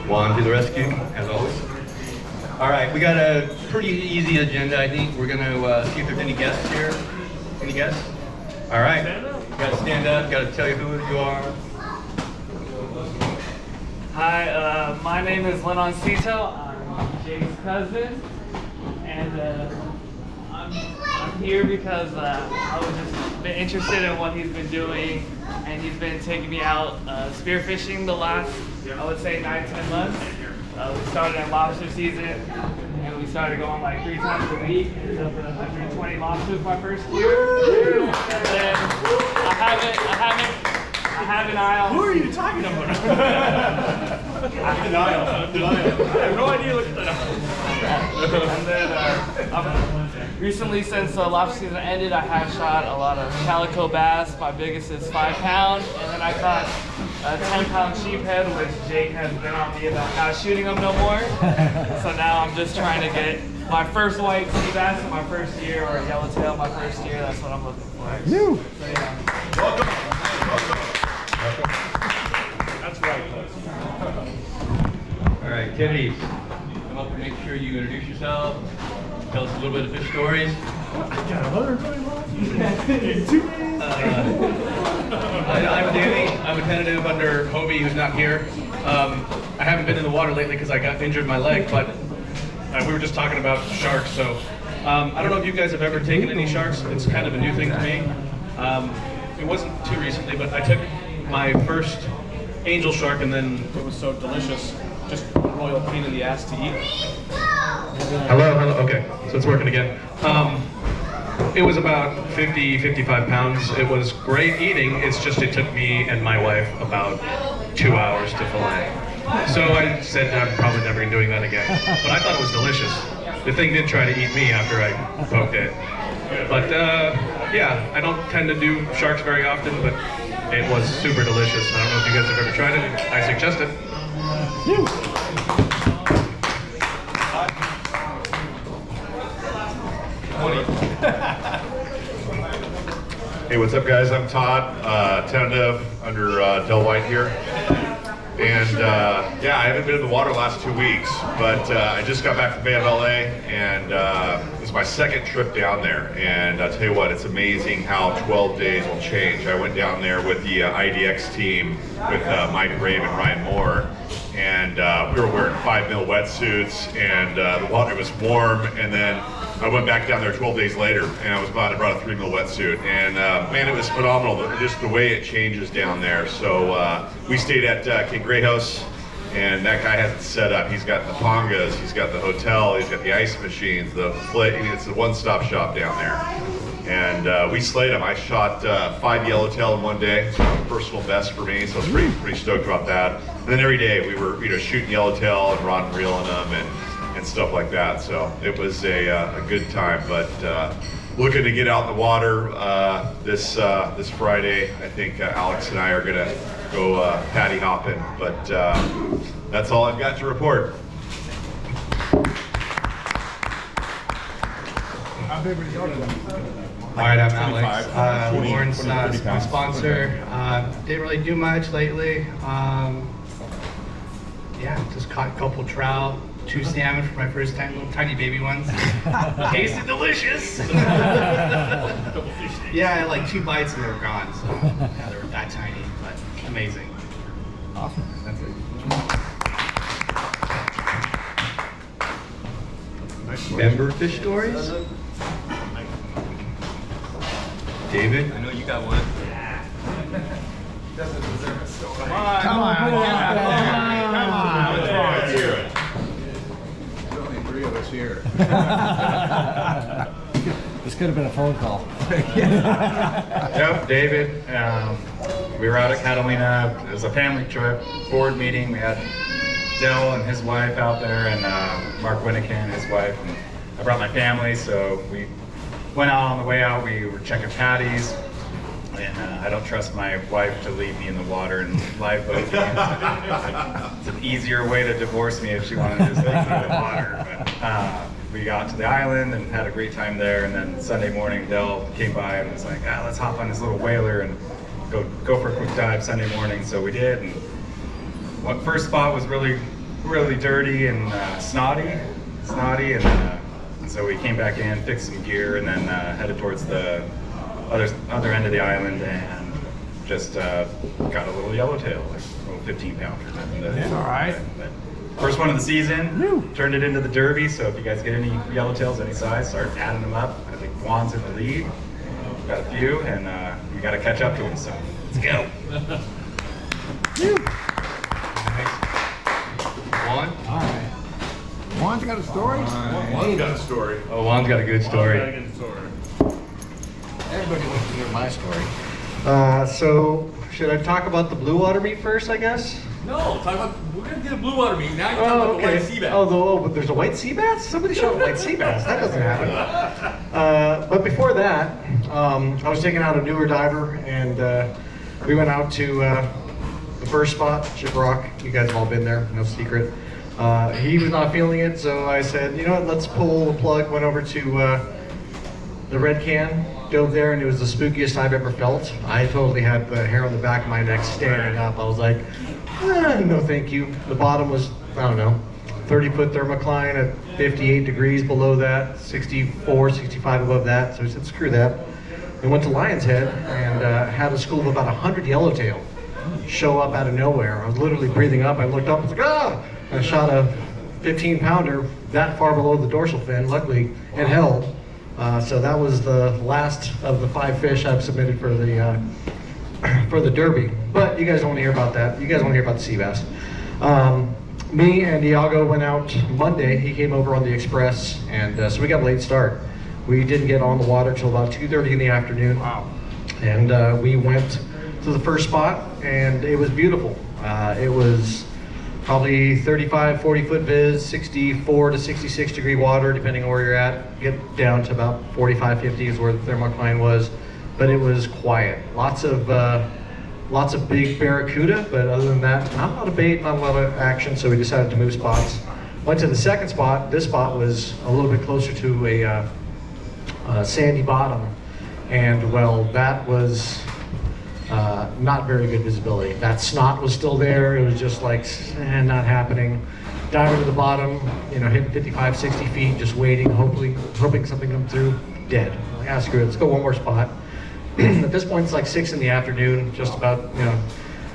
Juan to the rescue, as always. All right, we got a pretty easy agenda, I think. We're going to see if there's any guests here. Any guests? All right. You got to stand up. Got to tell you who you are. Hi, my name is Lenoncito. I'm Jake's cousin, and I'm here because I was just been interested in what he's been doing, and he's been taking me out spearfishing the last, I would say, 9-10 months. We started in lobster season, and we started going like 3 times a week. Ended up with 120 lobsters my first year, and then I have an eye on. Who are you talking about? Denial. I have no idea what you're talking about. And then recently, since the lobster season ended, I have shot a lot of calico bass. My biggest is 5 pound, and then I caught a 10-pound sheephead, which Jake has been on me about not shooting them no more. So now I'm just trying to get my first white sea bass in my first year, or a yellowtail my first year. That's what I'm looking for. You. So, yeah. Welcome. That's right. All right, Kennedy, come up and make sure you introduce yourself. Tell us a little bit of fish stories. I got 120 lobsters in 2 days. I'm Danny. I'm a tentative under Hobie, who's not here. I haven't been in the water lately because I got injured my leg, but we were just talking about sharks. So I don't know if you guys have ever taken any sharks. It's kind of a new thing to me. It wasn't too recently, but I took my first angel shark, and then it was so delicious, just a royal pain in the ass to eat. Hello, okay, so it's working again. It was about 55 pounds. It was great eating, it's just it took me and my wife about 2 hours to fillet. So I said I'm probably never doing that again, but I thought it was delicious. The thing did try to eat me after I poked it. But yeah, I don't tend to do sharks very often, but it was super delicious. I don't know if you guys have ever tried it. I suggest it. Hey, what's up, guys? I'm Todd, tentative under Del White here. And yeah, I haven't been in the water the last 2 weeks, but I just got back from Bay of LA, and it was my second trip down there. And I'll tell you what, it's amazing how 12 days will change. I went down there with the IDX team with Mike Brave and Ryan Moore, and we were wearing 5 mil wetsuits, and the water was warm, and then I went back down there 12 days later, and I brought a 3 mil wetsuit, and man, it was phenomenal, just the way it changes down there. So we stayed at King Gray House, and that guy has it set up. He's got the pongas, he's got the hotel, he's got the ice machines, the play. I mean, it's a one-stop shop down there. And we slayed them. I shot 5 yellowtail in one day. It's a personal best for me, so I was pretty stoked about that. And then every day we were shooting yellowtail and rod and reeling them and stuff like that. So it was a good time. But looking to get out in the water this Friday. I think Alex and I are gonna go patty hopping. But that's all I've got to report. All right, I'm Alex. Lauren's my sponsor. Didn't really do much lately. Yeah, just caught a couple trout, 2 salmon for my first time, little tiny baby ones. Tasted delicious. Yeah, I had like 2 bites and they were gone. So yeah, they were that tiny, but amazing. Awesome. That's it. Member fish stories? David? I know you got one. Doesn't deserve a story. Come on. Let's hear it. There's only 3 of us here. This could have been a phone call. Yep, David. We were out at Catalina. It was a family trip, board meeting. We had Dell and his wife out there, and Mark Winnican and his wife. And I brought my family, so we went out. On the way out, we were checking patties. And I don't trust my wife to leave me in the water and lifeboat me. It's an easier way to divorce me if she wanted to just leave me in the water. But, we got to the island and had a great time there. And then Sunday morning, Dell came by and was like, let's hop on this little whaler and go for a quick dive Sunday morning. So we did. And what first spot was really really dirty and snotty, and so we came back in, fixed some gear, and then headed towards the other end of the island, and just got a little yellowtail, like a little 15-pounder. All right. First one of the season, turned it into the derby, so if you guys get any yellowtails any size, start adding them up. I think Juan's in the lead. Got a few, and we got to catch up to him, so let's go. Juan? All right. Juan's got a story? Juan's got a story. Oh, Juan's got a good story. Everybody wants to hear my story. So, should I talk about the blue water meet first, I guess? No, we're gonna get a blue water meet. Now you're talking about the white sea bass. But there's a white sea bass? Somebody showed a white sea bass. That doesn't happen. But before that, I was taking out a newer diver, and we went out to the first spot, Shipwreck. You guys have all been there, no secret. He was not feeling it, so I said, you know what, let's pull the plug. Went over to the Red Can, dove there, and it was the spookiest I've ever felt. I totally had the hair on the back of my neck standing up. I was like, no thank you. The bottom was, I don't know, 30-foot thermocline at 58 degrees below that, 64, 65 above that. So I said, screw that. We went to Lion's Head and had a school of about 100 yellowtail show up out of nowhere. I was literally breathing up. I looked up, I was like, ah! I shot a 15-pounder that far below the dorsal fin. Luckily, it held. So that was the last of the 5 fish I've submitted for the derby. But you guys don't want to hear about that. You guys want to hear about the sea bass. Me and Iago went out Monday. He came over on the express, and so we got a late start. We didn't get on the water till about 2:30 in the afternoon. Wow. And we went to the first spot, and it was beautiful. It was probably 35, 40-foot viz, 64 to 66 degree water, depending on where you're at. Get down to about 45, 50 is where the thermocline was. But it was quiet. Lots of big barracuda, but other than that, not a lot of bait, not a lot of action, so we decided to move spots. Went to the second spot. This spot was a little bit closer to a sandy bottom, and well, that was not very good visibility. That snot was still there. It was just like, not happening. Diving to the bottom, hitting 55, 60 feet, just waiting, hoping something come through, dead. I'm like, screw it, let's go one more spot. At this point, it's like 6 in the afternoon, just about,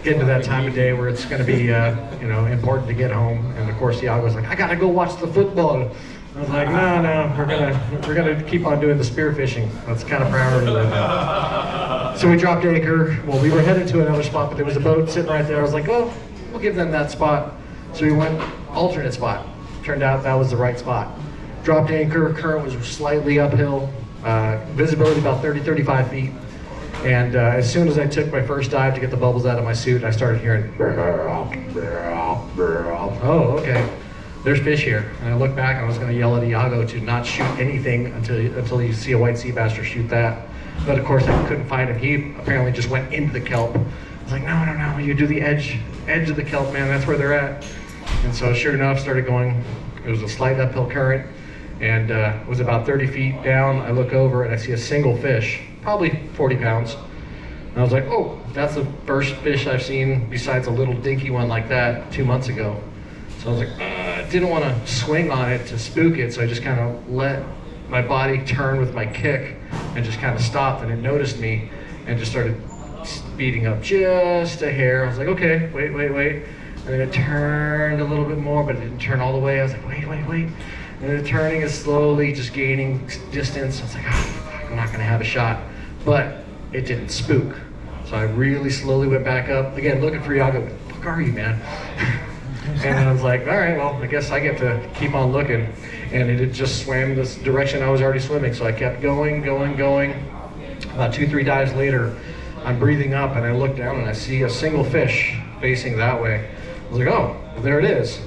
getting to that time of day where it's going to be, important to get home. And of course, Iago's like, I gotta go watch the football. I was like, no, we're gonna keep on doing the spearfishing. That's kind of priority right now. So we dropped anchor. Well, we were headed to another spot, but there was a boat sitting right there. I was like, oh, we'll give them that spot. So we went alternate spot. Turned out that was the right spot. Dropped anchor. Current was slightly uphill. Visibility about 30, 35 feet. And as soon as I took my first dive to get the bubbles out of my suit, I started hearing, oh, okay. There's fish here. And I looked back and I was going to yell at Iago to not shoot anything until you see a white sea bass or shoot that. But of course I couldn't find him. He apparently just went into the kelp. I was like, no, you do the edge of the kelp, man. That's where they're at. And so sure enough, started going. It was a slight uphill current, and it was about 30 feet down. I look over and I see a single fish, probably 40 pounds. And I was like, oh, that's the first fish I've seen besides a little dinky one like that 2 months ago. So I was like, I didn't want to swing on it to spook it, so I just kind of let my body turn with my kick and just kind of stopped, and it noticed me and just started speeding up just a hair. I was like, okay, wait. And then it turned a little bit more, but it didn't turn all the way. I was like, wait. And then turning is slowly just gaining distance. I was like, I'm not gonna have a shot. But it didn't spook. So I really slowly went back up. Again, looking for Iago. What the fuck are you, man? And I was like, all right, well, I guess I get to keep on looking. And it had just swam this direction I was already swimming. So I kept going. About 2-3 dives later, I'm breathing up and I look down and I see a single fish facing that way. I was like, oh, well, there it is.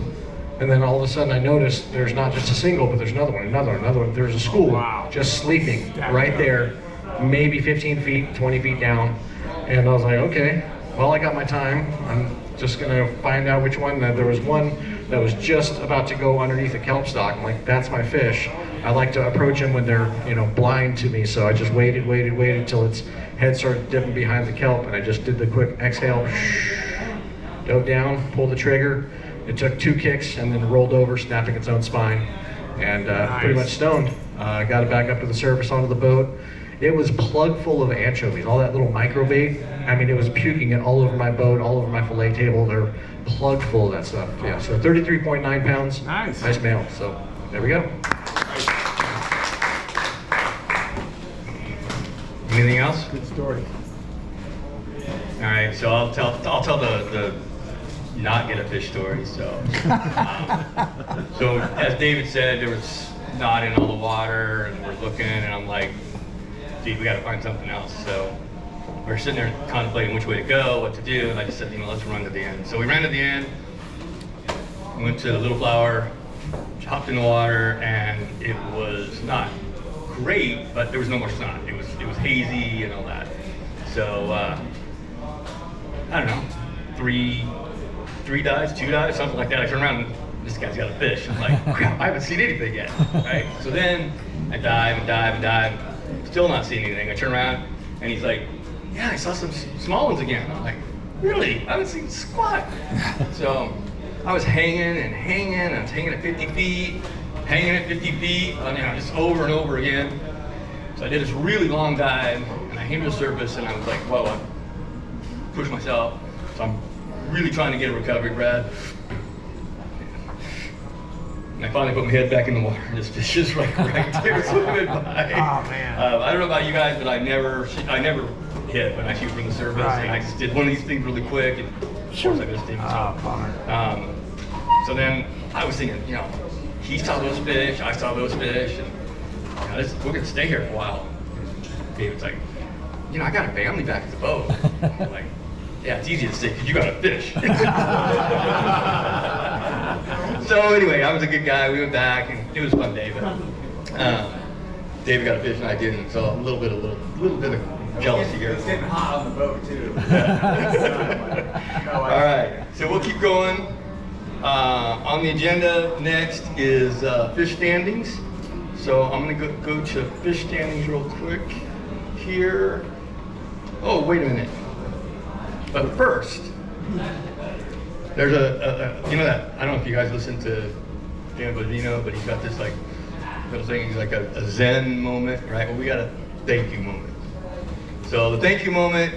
And then all of a sudden I noticed there's not just a single, but there's another one. There's a school just sleeping right there, maybe 15 feet, 20 feet down. And I was like, okay, well, I got my time. I'm just gonna find out which one. There was one that was just about to go underneath a kelp stalk. I'm like, that's my fish. I like to approach them when they're, blind to me. So I just waited till its head started dipping behind the kelp, and I just did the quick exhale, dove down, pulled the trigger, It took 2 kicks and then rolled over, snapping its own spine, and pretty much stoned. Got it back up to the surface onto the boat. It was plug full of anchovies, all that little micro bait. I mean, it was puking it all over my boat, all over my fillet table. They're plugged full of that stuff. Yeah, so 33.9 pounds. Nice. Nice male. So there we go. Anything else? Good story. All right, so I'll tell the not get a fish story. So, so as David said, there was knot in all the water, and we're looking, and I'm like, dude, we got to find something else. So we're sitting there contemplating which way to go, what to do, and I just said, let's run to the end. So we ran to the end, went to Little Flower, hopped in the water, and it was not great, but there was no more snot. It was hazy and all that. So I don't know, three dives, 2 dives, something like that. I turn around and this guy's got a fish. I'm like, crap, I haven't seen anything yet, right? So then I dive and dive and dive, still not seeing anything. I turn around and he's like, yeah, I saw some small ones again. I'm like, really? I haven't seen squat. So I was hanging and hanging, and I was hanging at 50 feet, hanging at 50 feet, just over and over again. So I did this really long dive, and I came to the surface, and I was like, whoa, I pushed myself. So I'm really trying to get a recovery breath. And I finally put my head back in the water, and this fish is right there swimming by. Oh, man. I don't know about you guys, but I never hit when I shoot from the surface, and I just did one of these things really quick, and of course I missed him. So then I was thinking, he saw those fish, I saw those fish, and we're gonna stay here for a while. David's like, I got a family back at the boat. I'm like, yeah, it's easy to say because you got a fish. So anyway, I was a good guy. We went back, and it was a fun day. But David got a fish, and I didn't. So a little bit of jealousy here. It's getting hot on the boat too. All right, so we'll keep going. On the agenda next is fish standings. So I'm going to go to fish standings real quick here. Oh, wait a minute. But first, there's that, I don't know if you guys listen to Dan Bodino, but he's got this little thing, he's like a Zen moment, right? Well, we got a thank you moment. So the thank you moment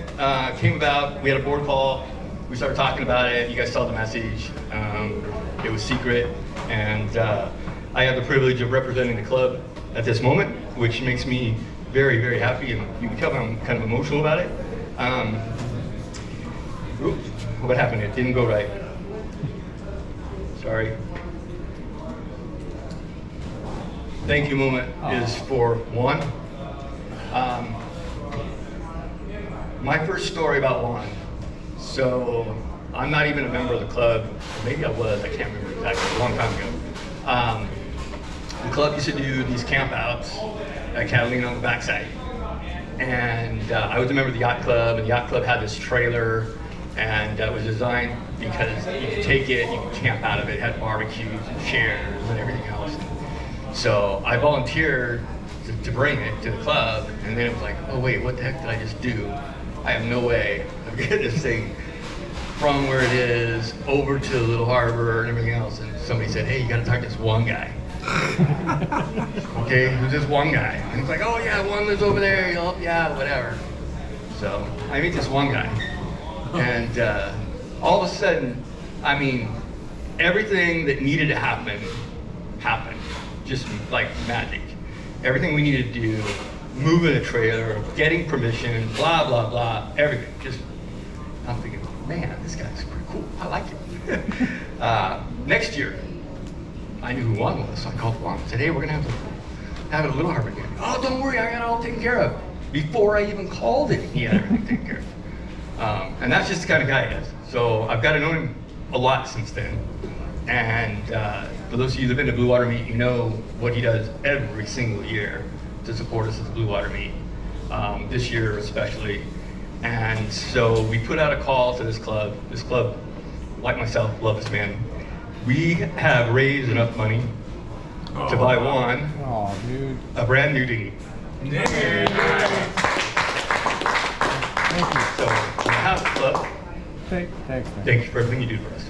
came about, we had a board call, we started talking about it, you guys saw the message, it was secret, and I have the privilege of representing the club at this moment, which makes me very, very happy, and you can tell I'm kind of emotional about it. Oops, what happened? It didn't go right. Sorry. Thank you moment is for Juan. My first story about Juan. So I'm not even a member of the club. Maybe I was, I can't remember exactly, a long time ago. The club used to do these campouts at Catalina on the backside. And I was a member of the yacht club, and the yacht club had this trailer, and it was designed because you could take it, you could camp out of it, it had barbecues and chairs and everything else. So I volunteered to bring it to the club, and then it was like, oh wait, what the heck did I just do? I have no way of getting this thing from where it is over to the little harbor and everything else. And somebody said, hey, you gotta talk to this one guy. Okay, who's this one guy? And he's like, oh yeah, one lives over there, yeah, whatever. So I meet this one guy, and all of a sudden, everything that needed to happen, happened, just like magic. Everything we needed to do, moving a trailer, getting permission, blah, blah, blah, everything. Just, I'm thinking, man, this guy's pretty cool, I like it. Next year, I knew who Juan was, so I called Juan and said, hey, we're gonna have it a Little Harbor again. Oh, don't worry, I got it all taken care of. Before I even called him, he had everything taken care of. And that's just the kind of guy he is. So I've got to know him a lot since then. And for those of you that have been to Blue Water Meet, you know what he does every single year to support us as Blue Water Meet, this year especially. And so we put out a call to this club. This club, like myself, love this man. We have raised enough money to buy Juan a brand new dinghy. So, on behalf of the club, Thanks, man. thank you for everything you do for us.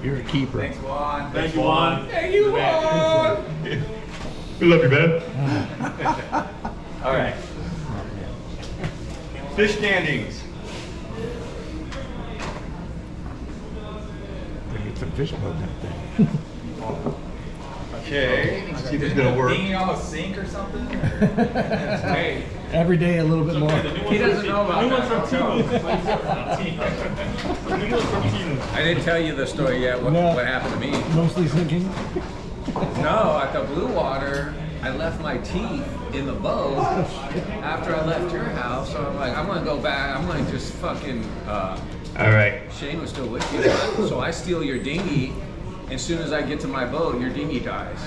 You're a keeper. Thanks, Juan. Thank you, Juan. Thank you, Juan. We love you, man. All right. Fish standings. Get some fish boat that thing. Okay. Let's see if it's gonna work. Dinghy on a sink or something? Hey. Every day a little bit more. He doesn't know about New that. one's from New one's from Timu. I didn't tell you the story yet, what happened to me. Mostly sinking. No, at the Blue Water, I left my teeth in the boat after I left your house. So I'm like, I'm gonna go back, I'm gonna just fucking, All right. Shane was still with you. So I steal your dinghy. As soon as I get to my boat, your dinghy dies.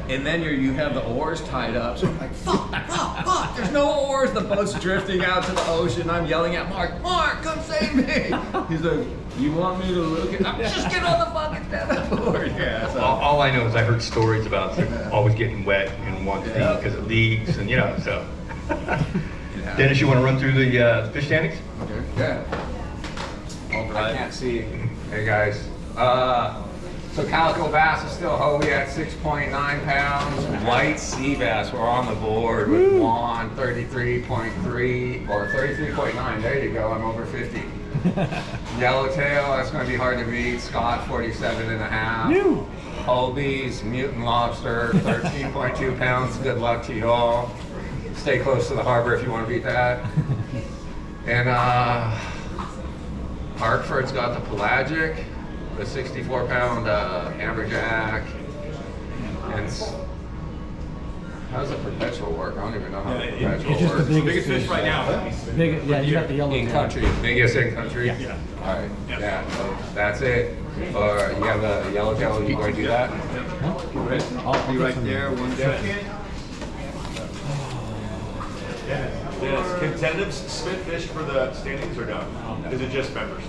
And then you have the oars tied up. So I'm like, fuck, there's no oars. The boat's drifting out to the ocean. I'm yelling at Mark, come save me. He's like, you want me to look at, just get on the fucking damn board. Yeah, so. All I know is I heard stories about always getting wet in one thing because of leaks and so. Dennis, you want to run through the fish standings? Yeah. I can't see. Hey guys. So calico bass is still Hobie at 6.9 pounds. White sea bass, we're on the board with Juan 33.3 or 33.9. There you go, I'm over 50. Yellowtail, that's going to be hard to beat. Scott 47.5. Hobie's mutant lobster 13.2 pounds. Good luck to you all. Stay close to the harbor if you want to beat that. And Hartford's got the pelagic, the 64-pound amberjack, and how does a perpetual work? I don't even know how the perpetual It's just works. the Biggest fish right now. Yeah, you got the yellow In tail. country, biggest in country. Yeah. All right. Yeah. So that's it. Or you have a yellowtail. You want to do that? I'll be right there. 1 second. Yes, can tentatives submit fish for the standings or no? Is it just members?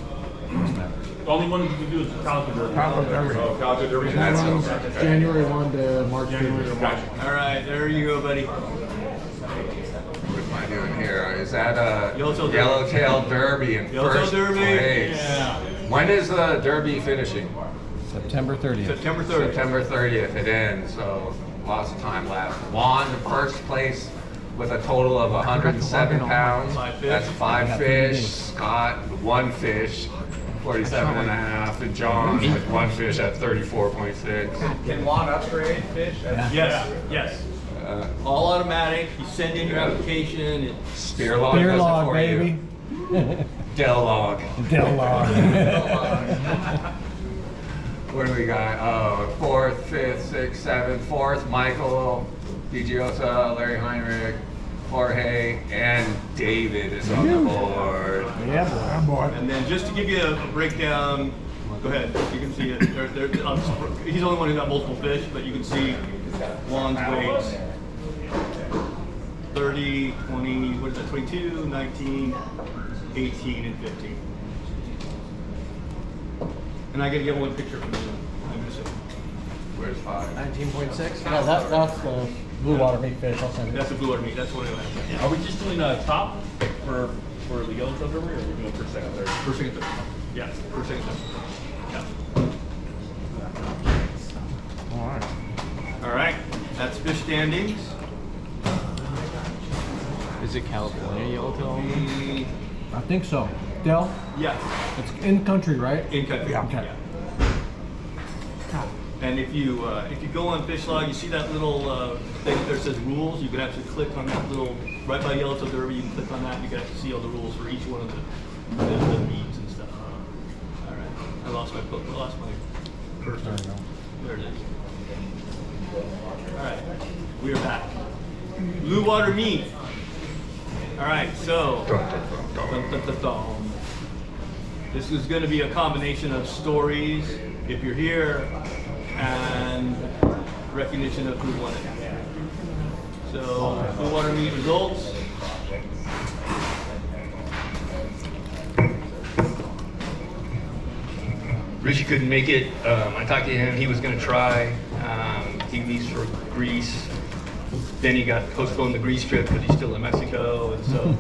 The only one you can do is Calico Derby. Oh, Calico Derby. That runs January 1 to March 2. Gotcha. All right, there you go, buddy. What am I doing here? Is that a Yellowtail Derby in Yellowtail first Derby? place? Yeah. When is the Derby finishing? September 30th. September 30th. September 30th it ends, so lots of time left. Juan in first place with a total of 107 pounds. 5 fish. That's 5 fish. Scott, 1 fish, 47.5. And John with 1 fish at 34.6. Can Juan upgrade fish? Yes. Yes. All automatic. You send in your application. Spear log Spear does it log, for baby. you. Del log. Del log. What do we got? Oh, 4th, 5th, 6th, 7th, 4th, Michael, DiGiosa, Larry Heinrich, Jorge, and David is on the board. Yeah, boy. And then just to give you a breakdown, go ahead. You can see it. He's the only one who got multiple fish, but you can see Juan's weights. 30, 20, what is that, 22, 19, 18, and 15. And I gotta get one picture from you. I'm missing. Where's 5? 19.6? Yeah, that's the blue water meat fish. I'll send it. That's the blue water meat. That's what it was. Are we just doing top for the Yellowtail Derby, or are we doing first, second, third? First, second, third. Yes. First, second, third. Yeah. All right. That's fish standings. Is it California yellowtail? I think so. Del, Yes. it's in country, right? In country. Yeah. Okay. And if you go on Fish Log, you see that little thing there that says rules. You can actually click on that little right by Yellowtail Derby. You can click on that, and you can actually see all the rules for each one of the meets and stuff. All right. I lost my book. I lost my cursor. There it is. All right. We are back. Blue water meat. All right. So. This is going to be a combination of stories, if you're here, and recognition of who won it. So, Blue Water Meat results. Richie couldn't make it. I talked to him. He was going to try. He leaves for Greece. Then he got postponed the Greece trip because he's still in Mexico, and so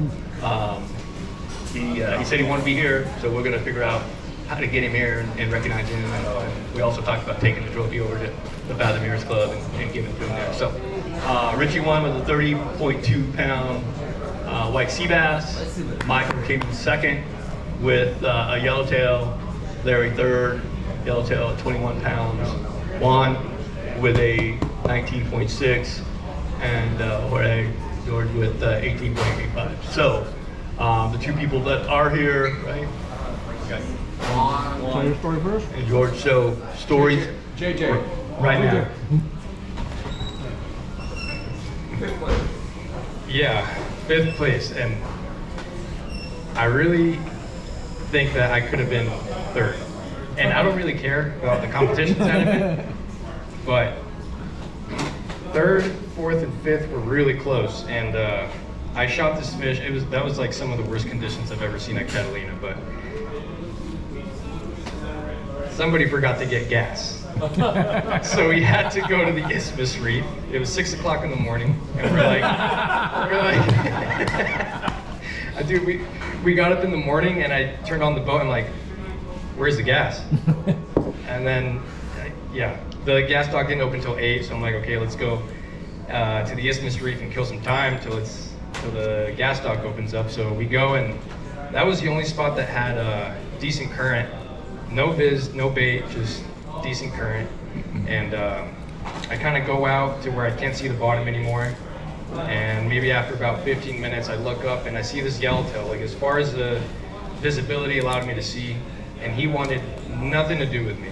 he said he wanted to be here. So we're going to figure out how to get him here and recognize him. And we also talked about taking the trophy over to the Fathom Mirrors Club and giving it to him there. So Richie won with a 30.2 pound white sea bass. Michael came in second with a yellowtail. Larry third, yellowtail at 21 pounds. Juan with a 19.6, and Jorge George with 18.85. So the two people that are here, right? Okay. Tell your story first. And George, so stories JJ. right now. Yeah, 5th place, and I really think that I could have been 3rd. And I don't really care about the competition side of it, but 3rd, 4th, and 5th were really close. And I shot this fish. That was like some of the worst conditions I've ever seen at Catalina, but somebody forgot to get gas. So we had to go to the Isthmus Reef. It was 6 o'clock in the morning, and we're like, dude, we got up in the morning, and I turned on the boat. I'm like, where's the gas? And then, yeah, the gas dock didn't open until 8, so I'm like, okay, let's go to the Isthmus Reef and kill some time till the gas dock opens up. So we go, and that was the only spot that had a decent current. No viz, no bait, just decent current. And I kind of go out to where I can't see the bottom anymore. And maybe after about 15 minutes, I look up and I see this yellowtail, like as far as the visibility allowed me to see, and he wanted nothing to do with me.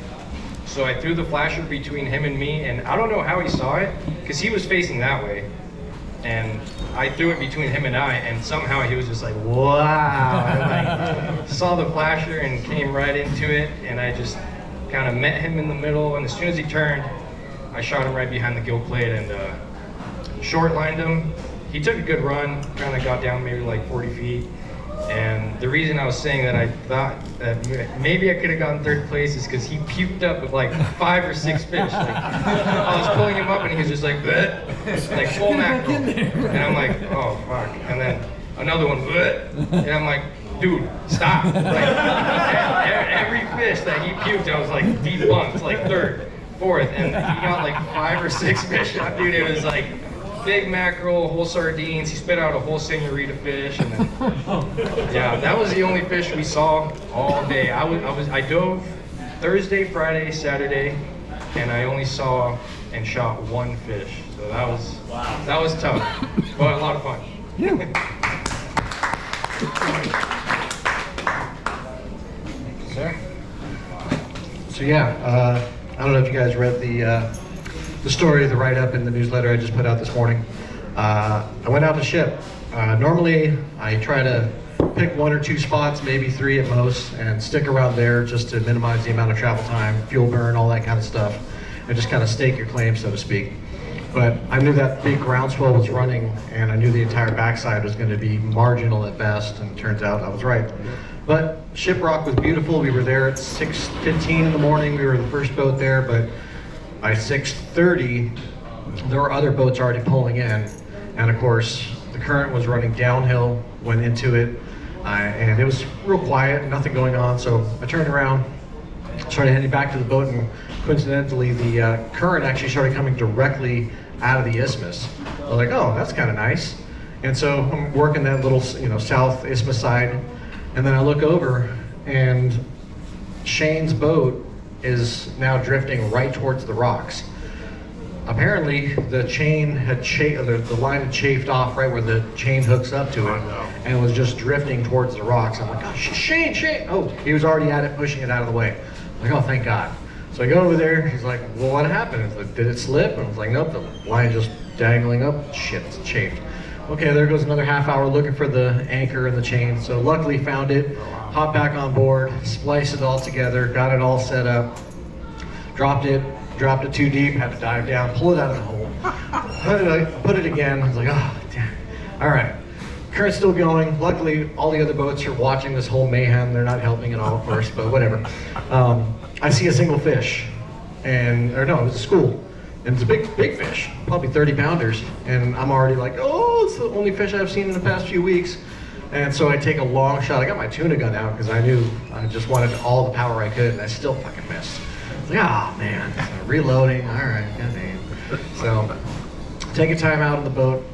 So I threw the flasher between him and me, and I don't know how he saw it, because he was facing that way. And I threw it between him and I, and somehow he was just like, wow. And like, saw the flasher and came right into it, and I just kind of met him in the middle, and as soon as he turned, I shot him right behind the gill plate and short lined him. He took a good run, kind of got down maybe like 40 feet. And the reason I was saying that I thought that maybe I could have gotten 3rd place is because he puked up with like 5 or 6 fish. Like, I was pulling him up and he was just like, bleh, like full mackerel. And I'm like, oh fuck. And then another one, bleh. And I'm like, dude, stop. Like, every fish that he puked, I was like debunked, like 3rd, 4th. And he got like 5 or 6 fish out, dude. It was like big mackerel, whole sardines. He spit out a whole senorita fish, and then, yeah, that was the only fish we saw all day. I dove Thursday, Friday, Saturday, and I only saw and shot 1 fish. So that was tough, but a lot of fun. Sir? So yeah, I don't know if you guys read the story, the write-up in the newsletter I just put out this morning. I went out to ship. Normally, I try to pick 1 or 2 spots, maybe 3 at most, and stick around there just to minimize the amount of travel time, fuel burn, all that kind of stuff, and just kind of stake your claim, so to speak. But I knew that big groundswell was running, and I knew the entire backside was going to be marginal at best, and it turns out I was right. But Shiprock was beautiful. We were there at 6:15 in the morning. We were the first boat there, but by 6:30, there were other boats already pulling in, and of course, the current was running downhill, went into it, and it was real quiet, nothing going on, so I turned around, started heading back to the boat, and coincidentally, the current actually started coming directly out of the isthmus. I was like, oh, that's kind of nice. And so I'm working that little, south isthmus side, and then I look over, and Shane's boat is now drifting right towards the rocks. Apparently, the chain had the line had chafed off right where the chain hooks up to it, and was just drifting towards the rocks. I'm like, oh, Shane! Oh, he was already at it, pushing it out of the way. I'm like, oh, thank God. So I go over there. He's like, well, what happened? He's like, did it slip? And I was like, nope, the line just dangling up. Shit, it's chafed. Okay, there goes another half hour looking for the anchor and the chain. So luckily found it, hopped back on board, spliced it all together, got it all set up, dropped it too deep, had to dive down, pull it out of the hole, put it again. I was like, oh, damn. All right, current's still going. Luckily, all the other boats are watching this whole mayhem. They're not helping at all, of course, but whatever. I see a single fish, it was a school. And it's a big fish, probably 30 pounders. And I'm already like, oh, it's the only fish I've seen in the past few weeks. And so I take a long shot. I got my tuna gun out because I knew I just wanted all the power I could, and I still fucking missed. I was like, ah, man. So reloading. All right, goddamn. So take a time out of the boat,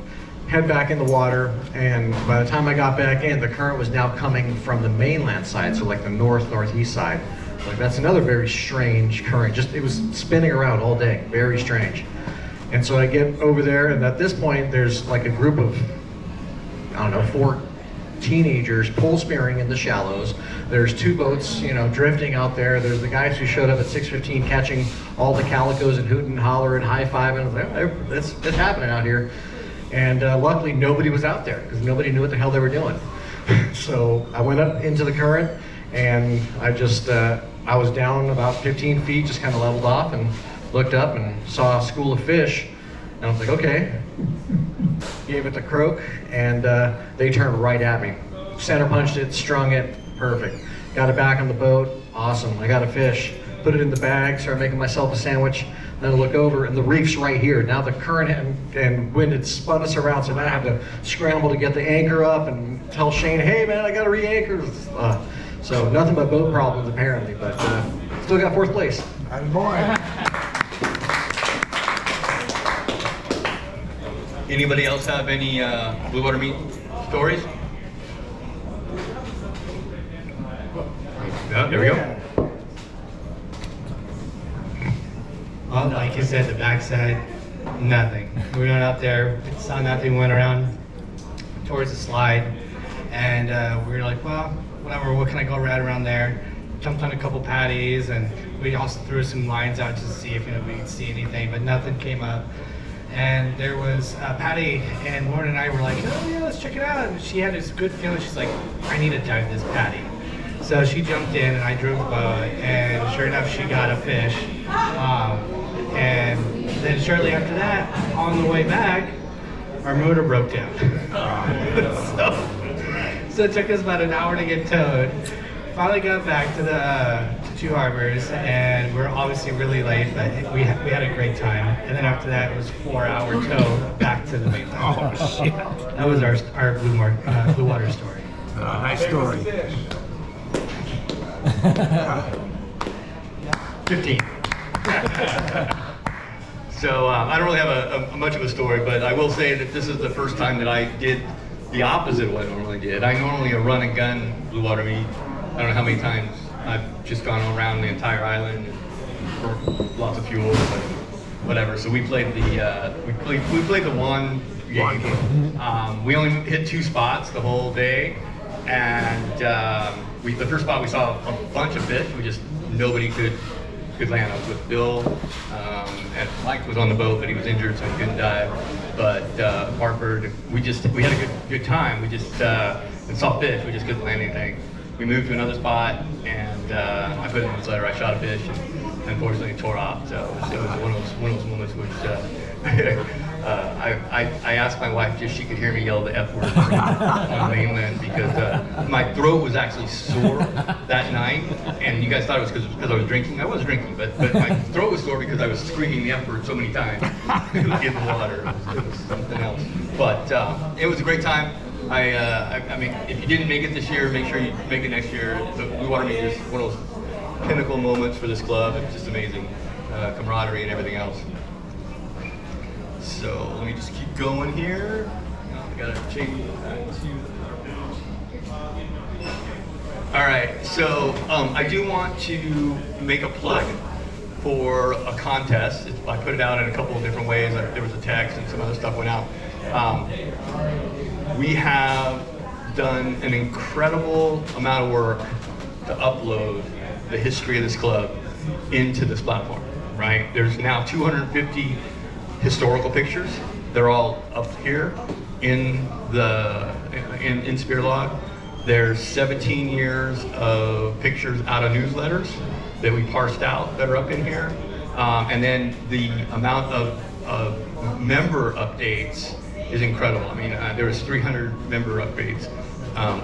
head back in the water, and by the time I got back in, the current was now coming from the mainland side, so like the northeast side. Like that's another very strange current. Just it was spinning around all day, very strange. And so I get over there, and at this point, there's like a group of, I don't know, 4 teenagers pole spearing in the shallows. There's 2 boats, you know, drifting out there. There's the guys who showed up at 6:15 catching all the calicos and hooting and hollering, high-fiving. I was like, oh, it's happening out here. And luckily, nobody was out there because nobody knew what the hell they were doing. So I went up into the current, and I just, I was down about 15 feet, just kind of leveled off, and looked up and saw a school of fish. And I was like, okay. Gave it the croak, and they turned right at me. Center punched it, strung it, perfect. Got it back on the boat, awesome. I got a fish, put it in the bag, started making myself a sandwich. Then I look over, and the reef's right here. Now the current and wind had spun us around, so now I have to scramble to get the anchor up and tell Shane, hey man, I got to re-anchor. So nothing but boat problems apparently, but still got 4th place. And boy. Anybody else have any blue water meat stories? Yeah, there we go. Well, like you said, the backside, nothing. We went out there, saw nothing, went around towards the slide, and we were like, well, whatever, what can I go right around there? Jumped on a couple patties, and we also threw some lines out just to see if we could see anything, but nothing came up. And there was Patty, and Lauren and I were like, oh yeah, let's check it out. And she had this good feeling. She's like, I need to dive this Patty. So she jumped in, and I drove the boat, and sure enough, she got a fish. And then shortly after that, on the way back, our motor broke down. So it took us about an hour to get towed. Finally got back to the Two Harbors, and we're obviously really late, but we had a great time. And then after that, it was 4-hour tow back to the mainland. Oh, shit. That was our blue water story. Nice story. 15. So I don't really have a much of a story, but I will say that this is the first time that I did the opposite of what I normally did. I normally run and gun blue water meat. I don't know how many times I've just gone around the entire island for lots of fuel, but whatever. So we played the we played the one game. We only hit 2 spots the whole day, and the first spot we saw a bunch of fish. Nobody could land. I was with Bill, and Mike was on the boat, but he was injured, so he couldn't dive. But Hartford, we had a good time. We just and saw fish. We just couldn't land anything. We moved to another spot, and I put in the letter. I shot a fish, and unfortunately it tore off. So it was one of those moments which I asked my wife if she could hear me yell the F word on the mainland, because my throat was actually sore that night, and you guys thought it was because I was drinking. I was drinking, but my throat was sore because I was screaming the F word so many times in the water. It was something else. But it was a great time. I mean, if you didn't make it this year, make sure you make it next year. The Blue Water Meet is one of those pinnacle moments for this club. It's just amazing, camaraderie and everything else. So let me just keep going here. I gotta change that to. All right, so I do want to make a plug for a contest. I put it out in a couple of different ways. There was a text and some other stuff went out. We have done an incredible amount of work to upload the history of this club into this platform, right? There's now 250 historical pictures. They're all up here in Spearlog. There's 17 years of pictures out of newsletters that we parsed out that are up in here. And then the amount of member updates is incredible. I mean, there was 300 member upgrades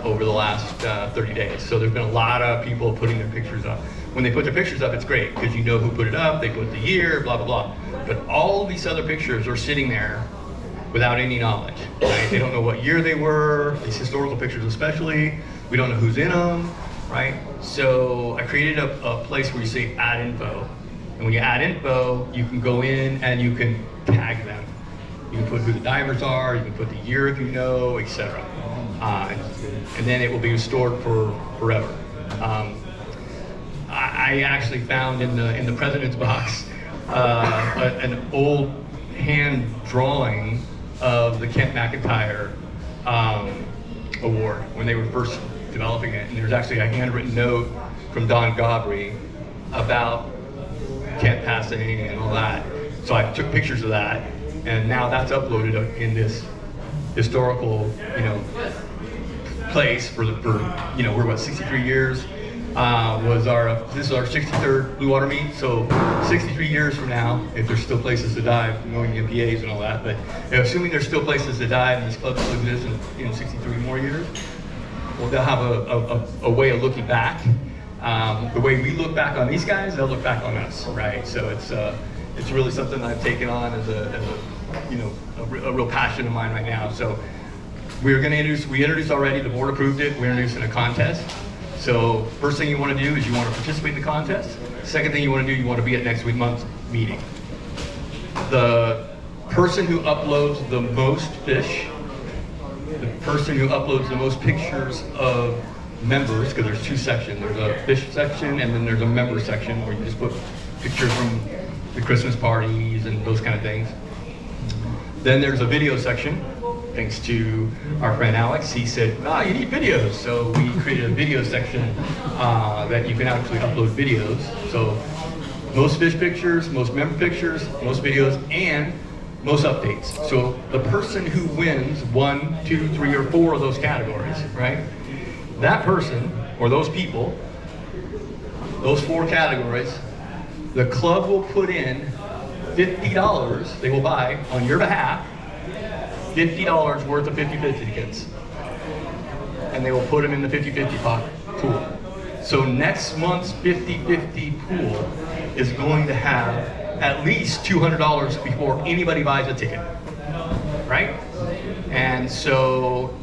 over the last 30 days. So there's been a lot of people putting their pictures up. When they put their pictures up, it's great because you know who put it up, they put the year, blah, blah, blah. But all of these other pictures are sitting there without any knowledge. Right? They don't know what year they were, these historical pictures especially. We don't know who's in them, right? So I created a place where you say add info. And when you add info, you can go in and you can tag them. You can put who the divers are, you can put the year if you know, etc. And then it will be stored for forever. I actually found in the president's box an old hand drawing of the Kent McIntyre award when they were first developing it. And there's actually a handwritten note from Don Gabri about Kent passing and all that. So I took pictures of that, and now that's uploaded in this historical, place for we're what, 63 years. This is our 63rd Blue Water meet, so 63 years from now, if there's still places to dive, knowing the MPAs and all that, but assuming there's still places to dive and this club still exists in 63 more years, well, they'll have a way of looking back. The way we look back on these guys, they'll look back on us, right? So it's really something I've taken on as a real passion of mine right now. So we introduced already, the board approved it, we're introducing a contest. So first thing you want to do is you want to participate in the contest. Second thing you want to do, you want to be at next month's meeting. The person who uploads the most fish, the person who uploads the most pictures of members, because there's two sections. There's a fish section and then there's a member section where you just put pictures from the Christmas parties and those kind of things. Then there's a video section. Thanks to our friend Alex, he said, you need videos. So we created a video section that you can actually upload videos. So most fish pictures, most member pictures, most videos, and most updates. So the person who wins 1, 2, 3, or 4 of those categories, right? That person, or those people, those 4 categories, the club will put in $50, they will buy on your behalf, $50 worth of 50-50 tickets. And they will put them in the 50-50 pool. So next month's 50-50 pool is going to have at least $200 before anybody buys a ticket, right? And so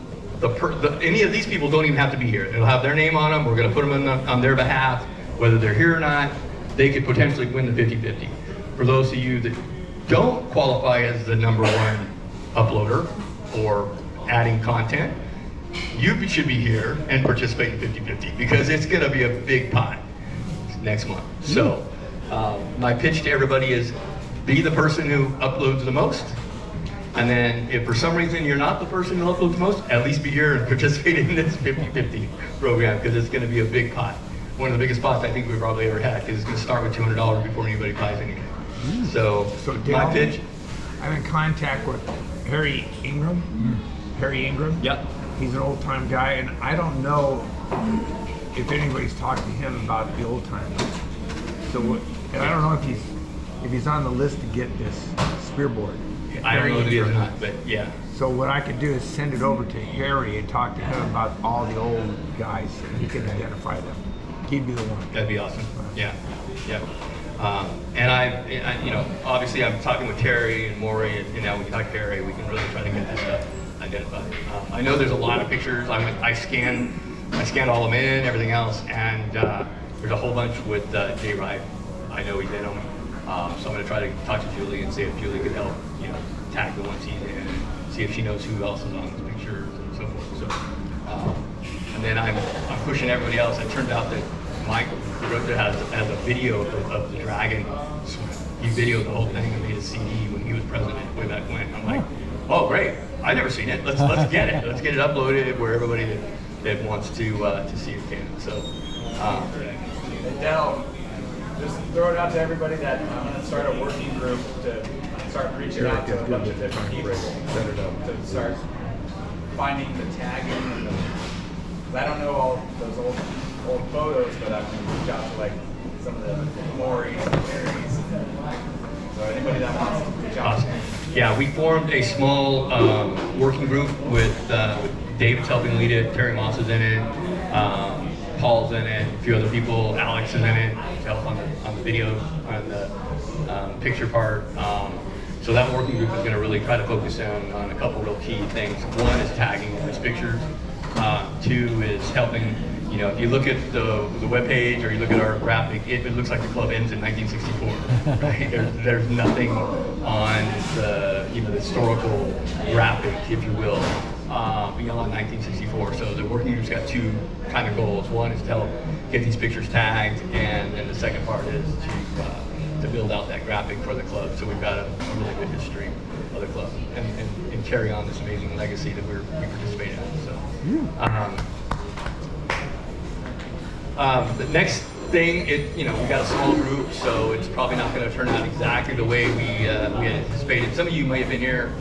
any of these people don't even have to be here. It'll have their name on them. We're going to put them on their behalf, whether they're here or not. They could potentially win the 50-50. For those of you that don't qualify as the #1 uploader or adding content, you should be here and participate in 50-50 because it's going to be a big pot next month. So my pitch to everybody is be the person who uploads the most. And then if for some reason you're not the person who uploads the most, at least be here and participate in this 50-50 program because it's going to be a big pot. One of the biggest pots I think we've probably ever had because it's going to start with $200 before anybody buys anything. So my pitch. I'm in contact with Harry Ingram. Harry Ingram. Yep. He's an old time guy, and I don't know if anybody's talked to him about the old timers. So, and I don't know if he's on the list to get this spearboard. I don't know if he is or not, but yeah. So what I could do is send it over to Harry and talk to him about all the old guys, and he can identify them. He'd be the one. That'd be awesome. Yeah. Yeah. And I obviously I'm talking with Terry and Maury, and now we can talk to Harry. We can really try to get this stuff identified. I know there's a lot of pictures. I scanned all of them in, everything else, and there's a whole bunch with Jay Wright. I know he's in them, so I'm going to try to talk to Julie and see if Julie could help, tag the ones he's in, and see if she knows who else is on those pictures and so forth. So, and then I'm pushing everybody else. It turned out that Mike has a video of the dragon. He videoed the whole thing and made a CD when he was president way back when. I'm like, oh great, I've never seen it. Let's get it. Let's get it uploaded where everybody that wants to see it can. So, Dell, just throw it out to everybody that I'm going to start a working group to start reaching out to a bunch of different people to start finding the tagging and I don't know all those old photos, but I'm going to reach out to like some of the Maury's and Larry's. So anybody that wants to reach out. Awesome. Yeah, we formed a small working group with David's helping lead it, Terry Moss is in it, Paul's in it, a few other people, Alex is in it to help on the video, on the picture part. So that working group is going to really try to focus on a couple real key things. One is tagging all these pictures. Two is helping, you know, if you look at the webpage or you look at our graphic, it looks like the club ends in 1964. Right? There's nothing on the, you know, the historical graphic, if you will, beyond 1964. So the working group's got two kind of goals. One is to help get these pictures tagged, and then the second part is to build out that graphic for the club. So we've got a really good history of the club and carry on this amazing legacy that we participate in. So. The next thing, you know, we got a small group, so it's probably not going to turn out exactly the way we had anticipated. Some of you might have been here.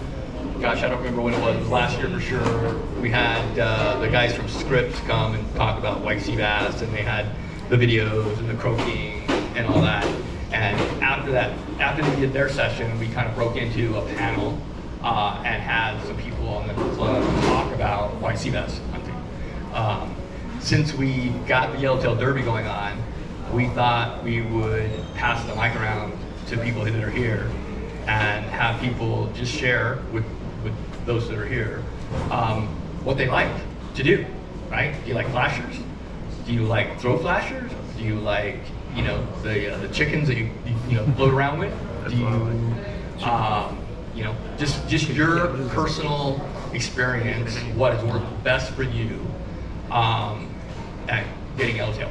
Gosh, I don't remember when it was. It was last year for sure. We had the guys from Script come and talk about white sea bass, and they had the videos and the croaking and all that. And after they did their session, we kind of broke into a panel and had some people on the club talk about white sea bass hunting. Since we got the Yellowtail Derby going on, we thought we would pass the mic around to people that are here and have people just share with those that are here what they like to do, right? Do you like flashers? Do you like throw flashers? Do you like, you know, the chickens that you float around with? Do you, you know, just your personal experience, what has worked best for you at getting Yellowtail.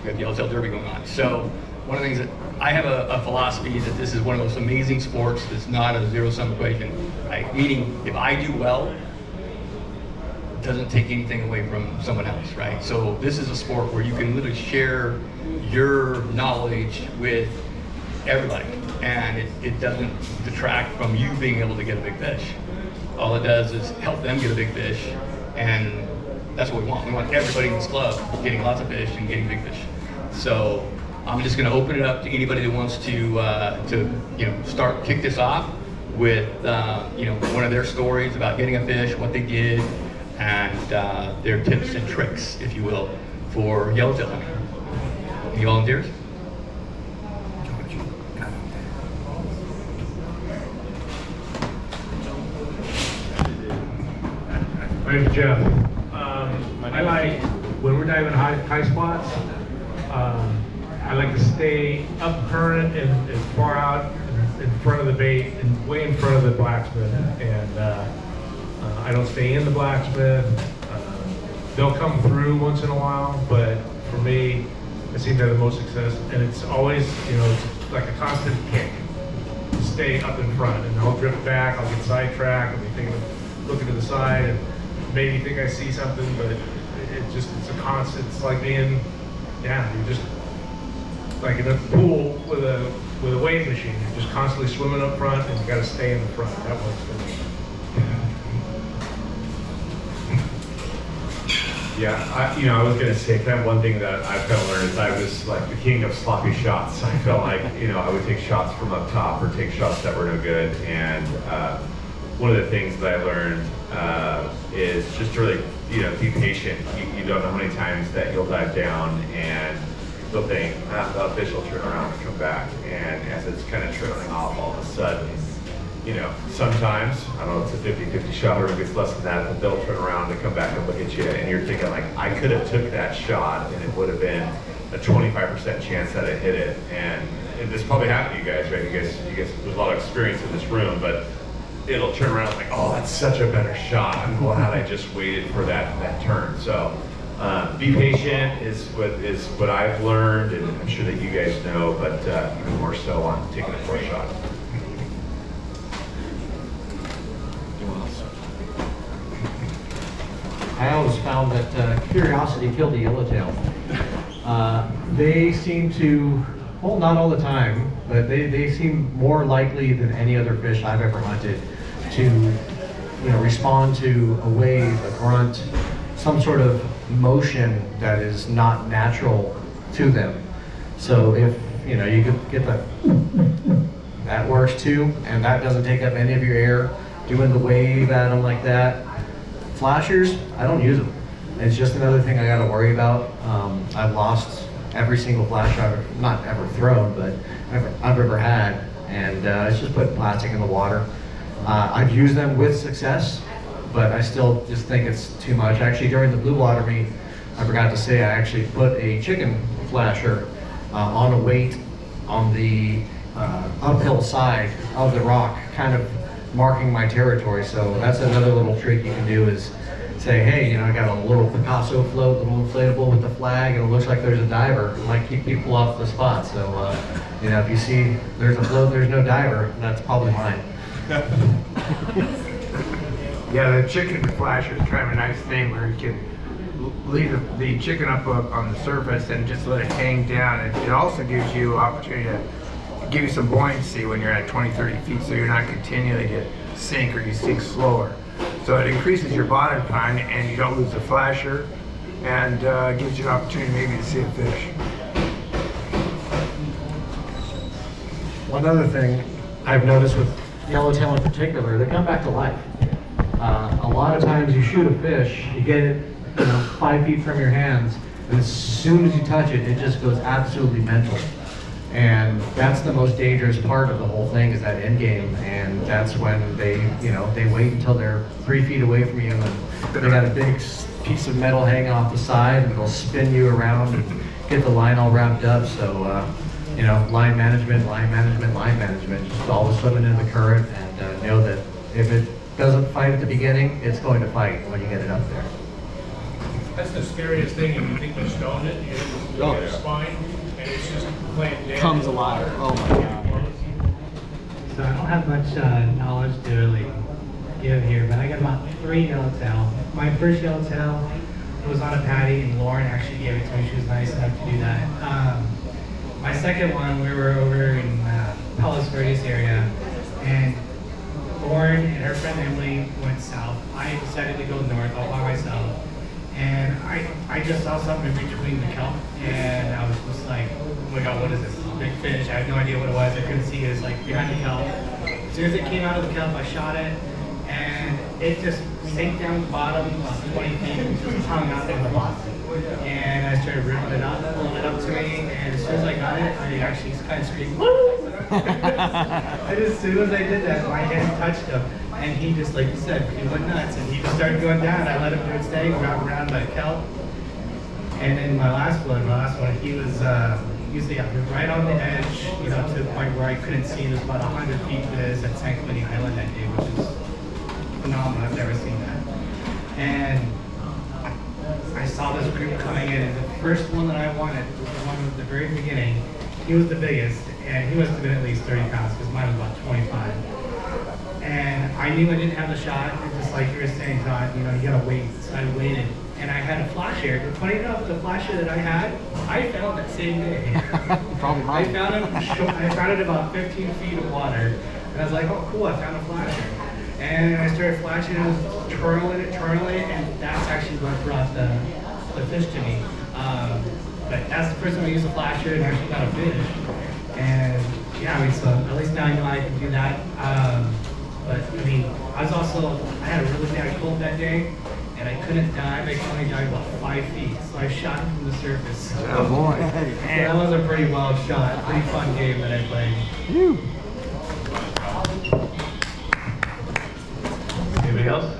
We have the Yellowtail Derby going on. So one of the things that I have a philosophy that this is one of the most amazing sports that's not a zero-sum equation, right? Meaning if I do well, it doesn't take anything away from someone else, right? So this is a sport where you can literally share your knowledge with everybody, and it doesn't detract from you being able to get a big fish. All it does is help them get a big fish, and that's what we want. We want everybody in this club getting lots of fish and getting big fish. So I'm just going to open it up to anybody that wants to you know, kick this off with you know, one of their stories about getting a fish, what they did, and their tips and tricks, if you will, for yellowtail hunting. Any volunteers? My name's Jeff. I like, when we're diving high spots, I like to stay up current and far out in front of the bait and way in front of the blacksmith. And I don't stay in the blacksmith. They'll come through once in a while, but for me, I seem to have the most success. And it's always, you know, it's like a constant kick. Stay up in front, and I'll drift back, I'll get sidetracked, I'll be thinking of looking to the side, and maybe think I see something, but it's a constant. It's like being, yeah, you're just like in a pool with a weight machine. You're just constantly swimming up front, and you got to stay in the front. That works for me. Yeah, I was gonna say, kind of one thing that I've kind of learned is I was like the king of sloppy shots. I felt like, I would take shots from up top or take shots that were no good. And one of the things that I learned is just to really, be patient. You don't know how many times that you'll dive down and you'll think, the fish will turn around and come back. And as it's kind of trailing off, all of a sudden, sometimes, I don't know, it's a 50-50 shot or maybe it's less than that, but they'll turn around and come back and look at you, and you're thinking like, I could have took that shot and it would have been a 25% chance that I hit it. And this probably happened to you guys, right? You guys, there's a lot of experience in this room, but it'll turn around like, oh, that's such a better shot. I'm glad I just waited for that turn. So be patient is what I've learned, and I'm sure that you guys know, but even more so on taking a poor shot. I always found that curiosity killed the yellowtail. They seem to, well, not all the time, but they seem more likely than any other fish I've ever hunted to, respond to a wave, a grunt, some sort of motion that is not natural to them. So if, you could get that works too, and that doesn't take up any of your air, doing the wave at them like that. Flashers, I don't use them. It's just another thing I got to worry about. I've lost every single flasher I've not ever thrown, but I've ever had and it's just putting plastic in the water. I've used them with success, but I still just think it's too much. Actually, during the blue water meet, I forgot to say I actually put a chicken flasher on a weight on the uphill side of the rock, kind of marking my territory. So that's another little trick you can do, is say, hey, you know, I got a little Picasso float, a little inflatable with the flag, and it looks like there's a diver. It might keep people off the spot. So, you know, if you see there's a float, there's no diver, that's probably mine. Yeah, the chicken flasher is kind of a nice thing where you can leave the chicken up on the surface and just let it hang down. It also gives you opportunity to give you some buoyancy when you're at 20, 30 feet, so you're not continually to sink, or you sink slower. So it increases your bottom time and you don't lose the flasher, and gives you an opportunity maybe to see a fish. One other thing I've noticed with yellowtail in particular, they come back to life. A lot of times you shoot a fish, you get it, you know, 5 feet from your hands, and as soon as you touch it, it just goes absolutely mental. And that's the most dangerous part of the whole thing, is that end game. And that's when they, you know, they wait until they're 3 feet away from you, and they got a big piece of metal hanging off the side, and they'll spin you around and get the line all wrapped up. So, you know, line management, line management, line management. Just always swimming in the current, and know that if it doesn't fight at the beginning, it's going to fight when you get it up there. That's the scariest thing. If you think you stoned it, you hit the spine, and it's just playing dead. Comes alive. Oh my God. So I don't have much knowledge to really give here, but I got about 3 yellowtail. My first yellowtail was on a patty, and Lauren actually gave it to me. She was nice enough to do that. My second one, we were over in Palos Verdes area, and Lauren and her friend Emily went south. I decided to go north all by myself. And I just saw something in between the kelp, and I was just like, oh my God, what is this? Big fish. I had no idea what it was. I couldn't see it. It was like behind the kelp. As soon as it came out of the kelp, I shot it, and it just sank down the bottom about 20 feet and just hung out in the bottom. And I started ripping it up, pulling it up to me, and as soon as I got it, I actually kind of screamed, woo! And as soon as I did that, my hand touched him. And he just, like you said, he went nuts, and he just started going down. I let him do his thing, around by kelp. And then my last one, he was usually right on the edge, you know, to the point where I couldn't see. It was about 100 feet to this at San Clemente Island that day, which is phenomenal. I've never seen that. And I saw this group coming in, and the first one that I wanted was the one at the very beginning. He was the biggest, and he must have been at least 30 pounds, because mine was about 25. And I knew I didn't have the shot, and just like you were saying, Todd, you know, you gotta wait. So I waited, and I had a flasher. And funny enough, the flasher that I had, I found that same day. Probably mine. I found it about 15 feet of water, and I was like, oh cool, I found a flasher. And I started flashing, and I was twirling it, and that's actually what brought the fish to me. But that's the first time I used a flasher and actually got a fish. And yeah, I mean, so at least now I know I can do that. But I mean, I had a really bad cold that day, and I couldn't dive. I could only dive about 5 feet, so I shot him from the surface. Oh boy. So that was a pretty wild shot, pretty fun game that I played. Anybody else?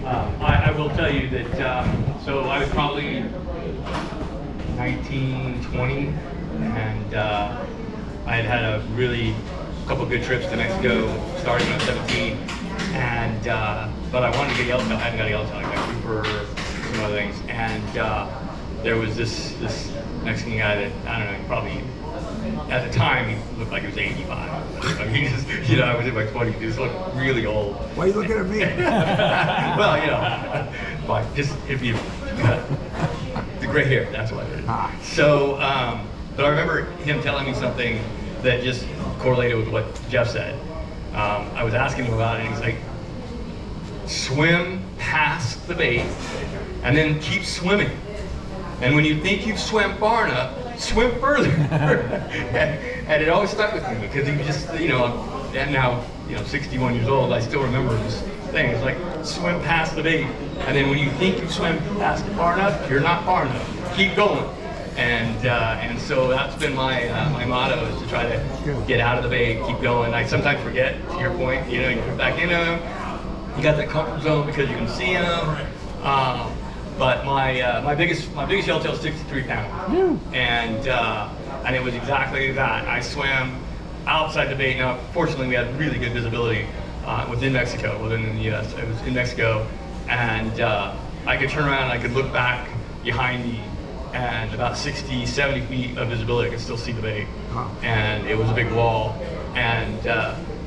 I will tell you that, so I was probably 19, 20, and I had a really couple good trips to Mexico starting when I was 17, and but I wanted to get yellowtail. I hadn't got a yellowtail, I got grouper, some other things, and there was this Mexican guy that, I don't know, he probably, at the time, he looked like he was 85. I mean, he just, you know, I was in my 20s, he just looked really old. Why are you looking at me? Well, you know, but just if you, the gray hair, that's what it is. So, but I remember him telling me something that just correlated with what Jeff said. I was asking him about it, and he's like, swim past the bait, and then keep swimming. And when you think you've swam far enough, swim further. and it always stuck with me, because he just, you know, and now, you know, 61 years old, I still remember this thing. It's like, swim past the bait. And then when you think you've swam past it far enough, you're not far enough. Keep going. And so that's been my my motto, is to try to get out of the bait, keep going. I sometimes forget, to your point, you know, you put back in them, you got that comfort zone because you can see them. But my biggest yellowtail is 63 pounds, and it was exactly that. I swam outside the bait. Now, fortunately, we had really good visibility within Mexico, within the U.S. It was in Mexico, and I could turn around and I could look back behind me, and about 60, 70 feet of visibility, I could still see the bait, and it was a big wall. And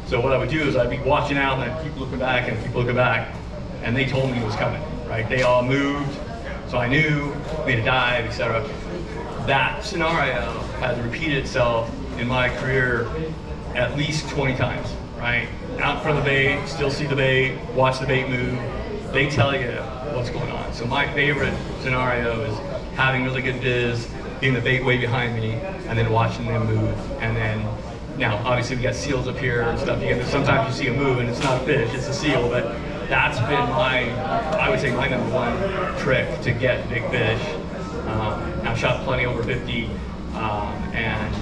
so what I would do is I'd be watching out, and I'd keep looking back and keep looking back, and they told me it was coming. Right? They all moved, so I knew, made a dive, etc. That scenario has repeated itself in my career at least 20 times, right? Out in front of the bait, still see the bait, watch the bait move. They tell you what's going on. So my favorite scenario is having really good viz, being the bait way behind me, and then watching them move. And then, now obviously we got seals up here and stuff. Sometimes you see a move and it's not a fish, it's a seal, but that's been I would say my number one trick to get big fish. I've shot plenty over 50, and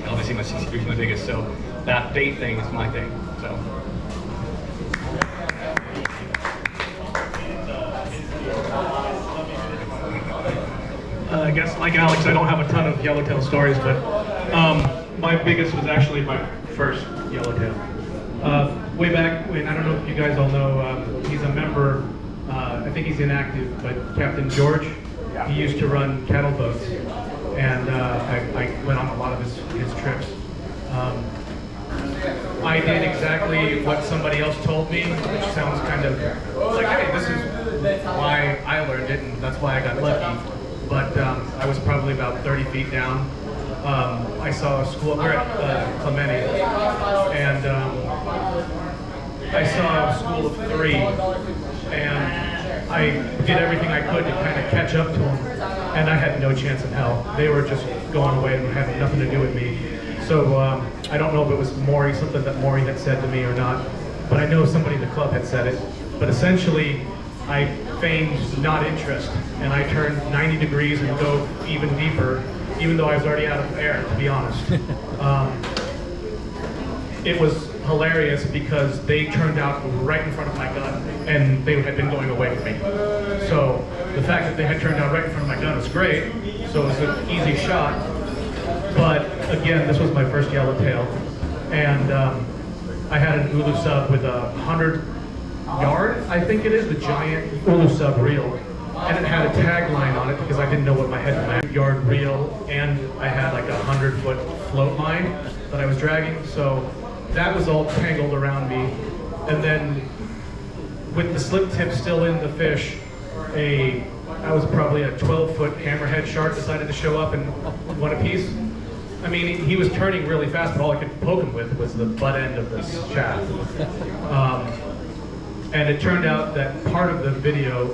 obviously my 63 is my biggest, so that bait thing is my thing. So. I guess like Alex, I don't have a ton of yellowtail stories, but my biggest was actually my first yellowtail. Way back when, I don't know if you guys all know, he's a member, I think he's inactive, but Captain George, he used to run cattle boats, and I went on a lot of his trips. I did exactly what somebody else told me, which sounds kind of like, hey, this is why I learned it, and that's why I got lucky. But I was probably about 30 feet down. I saw a school, we're at Clemente, and I saw a school of 3, and I did everything I could to kind of catch up to them, and I had no chance in hell. They were just going away and had nothing to do with me. So I don't know if it was Maury, something that Maury had said to me or not, but I know somebody in the club had said it. But essentially, I feigned not interest, and I turned 90 degrees and dove even deeper, even though I was already out of air, to be honest. It was hilarious because they turned out right in front of my gun, and they had been going away with me. So the fact that they had turned out right in front of my gun was great, so it was an easy shot. But again, this was my first yellowtail, and I had an Ulu sub with a 100-yard, I think it is, the giant Ulu sub reel, and it had a tagline on it because I didn't know what my yard reel, and I had like a 100-foot float line that I was dragging, so that was all tangled around me. And then with the slip tip still in the fish, I was probably a 12-foot hammerhead shark decided to show up and want a piece. I mean, he was turning really fast, but all I could poke him with was the butt end of this shaft. And it turned out that part of the video,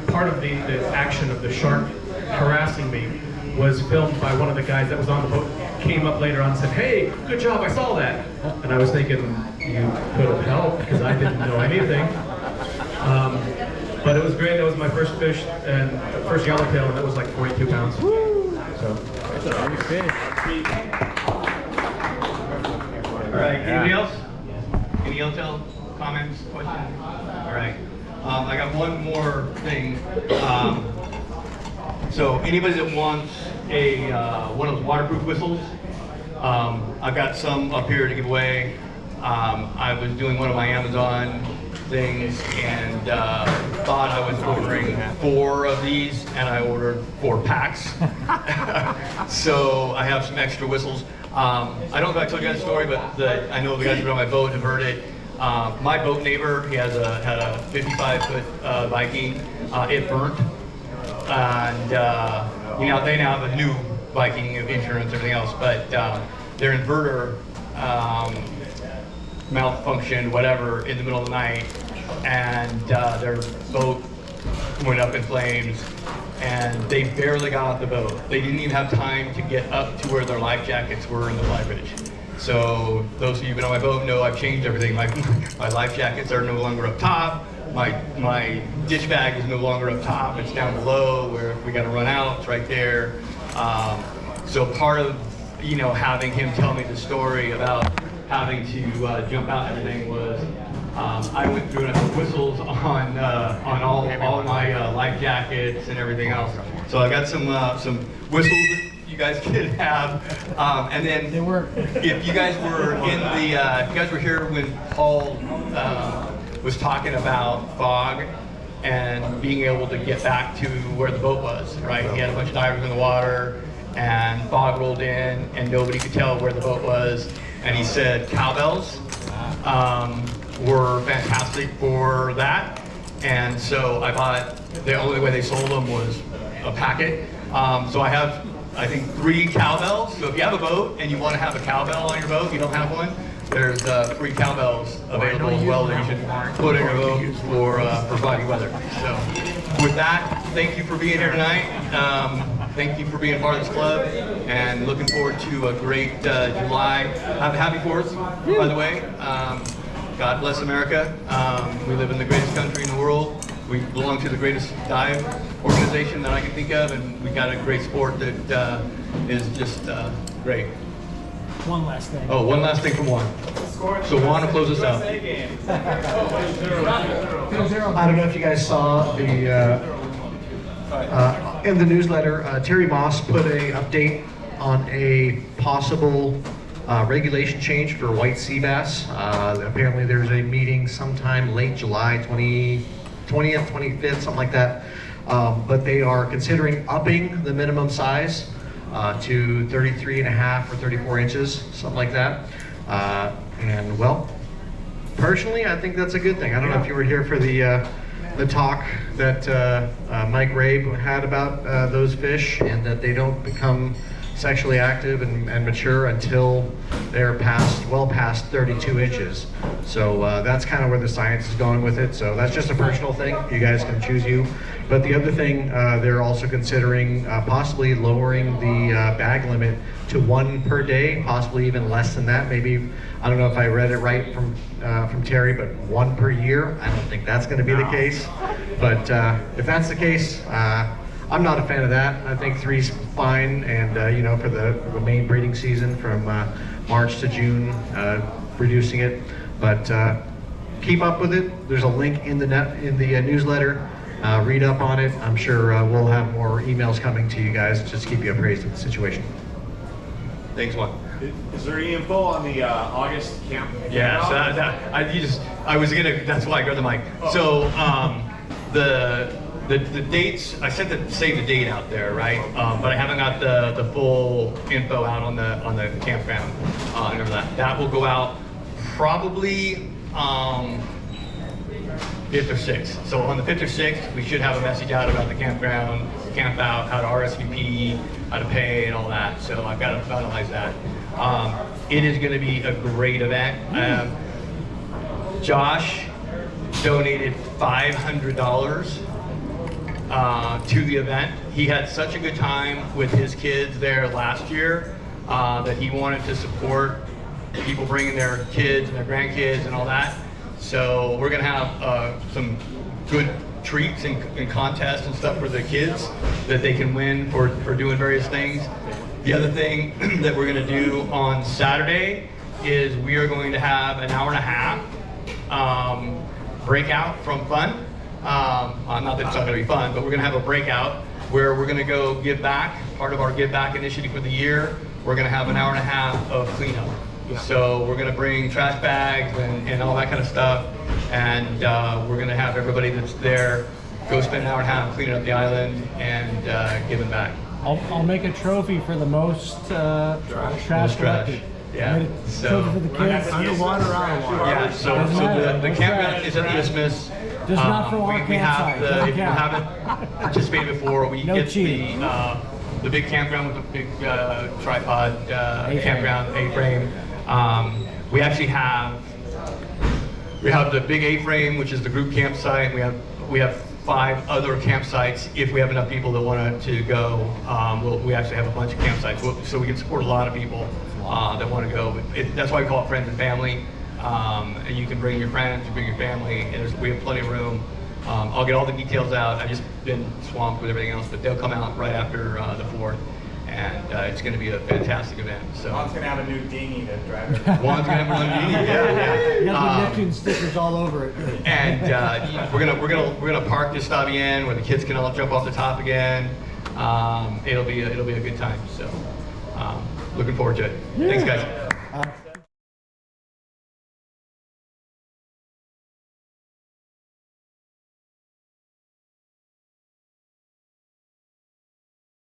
part of the action of the shark harassing me was filmed by one of the guys that was on the boat, came up later on and said, hey, good job, I saw that. And I was thinking, you could have helped, because I didn't know anything. But it was great, that was my first fish, and first yellowtail, and that was like 42 pounds. So. All right, anybody else? Any yellowtail comments, questions? All right, I got one more thing. So anybody that wants one of those waterproof whistles, I've got some up here to give away. I was doing one of my Amazon things and thought I was ordering 4 of these, and I ordered 4 packs. So I have some extra whistles. I don't know if I told you that story, but I know the guys who are on my boat have heard it. My boat neighbor, he had a 55-foot Viking. It burnt, and they now have a new Viking, insurance, everything else, but their inverter malfunctioned, whatever, in the middle of the night, and their boat went up in flames, and they barely got off the boat. They didn't even have time to get up to where their life jackets were in the fly bridge. So those of you who've been on my boat know I've changed everything. My life jackets are no longer up top. My ditch bag is no longer up top. It's down below where if we got to run out, it's right there. So part of, you know, having him tell me the story about having to jump out and everything was I went through enough whistles on all my life jackets and everything else. So I got some whistles that you guys could have, and then if you guys were in the if you guys were here when Paul was talking about fog and being able to get back to where the boat was, right? He had a bunch of divers in the water, and fog rolled in, and nobody could tell where the boat was. And he said cowbells were fantastic for that. And so I bought, the only way they sold them was a packet. So I have, I think, 3 cowbells. So if you have a boat and you want to have a cowbell on your boat, you don't have one, there's 3 cowbells available as well that you should put in your boat for foggy weather. So with that, thank you for being here tonight. Thank you for being part of this club, and looking forward to a great July. Happy 4th, by the way. God bless America. We live in the greatest country in the world. We belong to the greatest dive organization that I can think of, and we got a great sport that is just great. One last thing. Oh, one last thing from Juan. So Juan will close us out. I don't know if you guys saw the in the newsletter, Terry Moss put a update on a possible regulation change for white sea bass. Apparently there's a meeting sometime late July, 20th, 25th, something like that. But they are considering upping the minimum size to 33.5 or 34 inches, something like that. And well, personally, I think that's a good thing. I don't know if you were here for the talk that Mike Rabe had about those fish, and that they don't become sexually active and mature until they're well past 32 inches. So that's kind of where the science is going with it. So that's just a personal thing. You guys can choose you. But the other thing, they're also considering possibly lowering the bag limit to 1 per day, possibly even less than that. Maybe, I don't know if I read it right from Terry, but 1 per year. I don't think that's going to be the case. But if that's the case, I'm not a fan of that. I think 3's fine, and you know, for the main breeding season from March to June, reducing it. But keep up with it. There's a link in the newsletter. Read up on it. I'm sure we'll have more emails coming to you guys just to keep you appraised of the situation. Thanks, Juan. Is there any info on the August camp? Yeah, so I was gonna. That's why I grabbed the mic. So the dates, I sent the save the date out there, right? But I haven't got the full info out on the campground. Remember that. That will go out probably 5th or 6th. So on the 5th or 6th, we should have a message out about the campground, camp out, how to RSVP, how to pay, and all that. So I've got to finalize that. It is going to be a great event. Josh donated $500 to the event. He had such a good time with his kids there last year that he wanted to support people bringing their kids and their grandkids and all that. So we're gonna have some good treats and contests and stuff for the kids that they can win for doing various things. The other thing that we're gonna do on Saturday is we are going to have an hour and a half breakout from fun. Not that it's not gonna be fun, but we're gonna have a breakout where we're gonna go give back, part of our Give Back initiative for the year. We're gonna have an hour and a half of cleanup. So we're gonna bring trash bags and all that kind of stuff, and we're gonna have everybody that's there go spend an hour and a half cleaning up the island and giving back. I'll make a trophy for the most trash collected. Yeah. So trophy for the kids. underwater, out of water. Yeah. So the campground is at the Isthmus. Just not for our campsite. If you haven't participated before, we get the big campground with the big tripod campground A-frame. We actually have the big A-frame, which is the group campsite. We have 5 other campsites if we have enough people that want to go. We actually have a bunch of campsites, so we can support a lot of people that want to go. That's why we call it friends and family. And you can bring your friends, you bring your family, and we have plenty of room. I'll get all the details out. I've just been swamped with everything else, but they'll come out right after the 4th. and it's going to be a fantastic event. So Juan's gonna have a new dinghy to drive it. Juan's going to have a new dinghy. Yeah, You got the Neptune stickers all over it. And we're gonna park this stubby in where the kids can all jump off the top again. It'll be a good time. So looking forward to it. Thanks, guys.